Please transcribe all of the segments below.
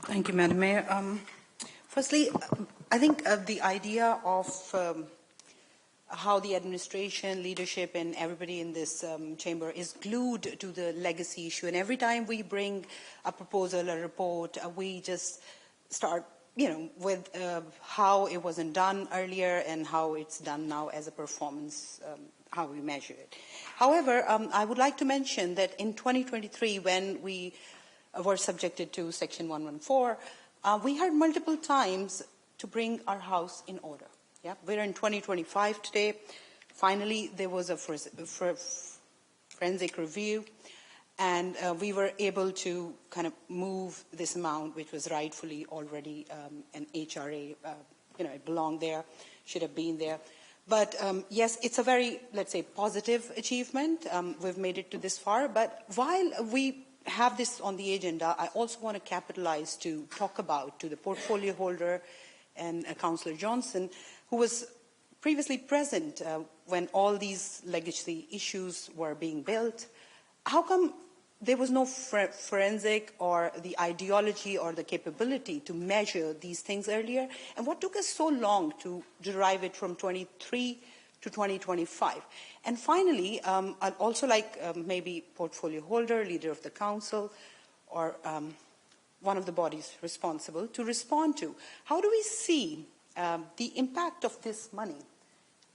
Thank you, Madam Mayor. Firstly, I think the idea of how the administration, leadership, and everybody in this chamber is glued to the legacy issue. And every time we bring a proposal, a report, we just start, with how it wasn't done earlier and how it's done now as a performance, how we measure it. However, I would like to mention that in 2023, when we were subjected to Section 114, we had multiple times to bring our house in order. Yeah, we're in 2025 today. Finally, there was a forensic review, and we were able to kind of move this amount, which was rightfully already an HRA. It belonged there, should have been there. But yes, it's a very, let's say, positive achievement. We've made it to this far. But while we have this on the agenda, I also want to capitalize to talk about to the portfolio holder and Councillor Johnson, who was previously present when all these legacy issues were being built. How come there was no forensic or the ideology or the capability to measure these things earlier? And what took us so long to derive it from 23 to 2025? And finally, I'd also like maybe portfolio holder, leader of the council, or one of the bodies responsible to respond to. How do we see the impact of this money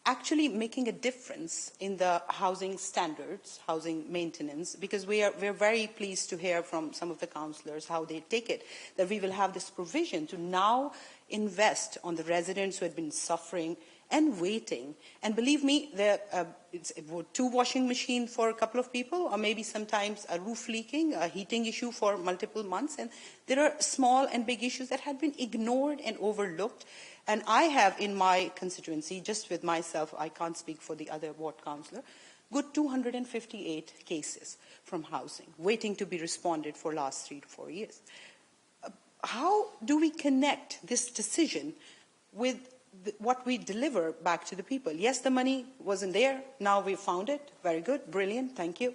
actually making a difference in the housing standards, housing maintenance? Because we're very pleased to hear from some of the councillors how they take it, that we will have this provision to now invest on the residents who had been suffering and waiting. And believe me, it's 2 washing machines for a couple of people, or maybe sometimes a roof leaking, a heating issue for multiple months. And there are small and big issues that had been ignored and overlooked. And I have in my constituency, just with myself, I can't speak for the other ward councillor, good 258 cases from housing, waiting to be responded for last 3 to 4 years. How do we connect this decision with what we deliver back to the people? Yes, the money wasn't there. Now we found it. Very good. Brilliant. Thank you.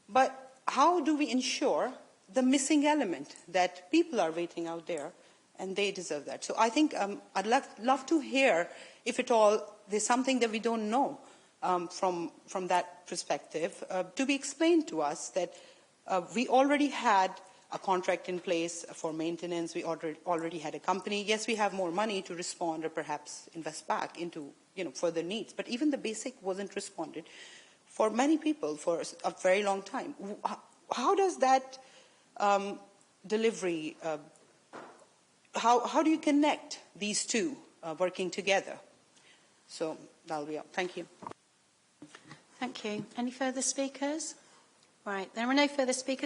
But how do we ensure the missing element that people are waiting out there, and they deserve that? So I think I'd love to hear, if at all, there's something that we don't know from that perspective, to be explained to us that we already had a contract in place for maintenance. We already had a company. Yes, we have more money to respond or perhaps invest back into further needs. But even the basic wasn't responded for many people for a very long time. How does that delivery? How do you connect these two working together? So that'll be all. Thank you. Thank you. Any further speakers? Right, there are no further speakers.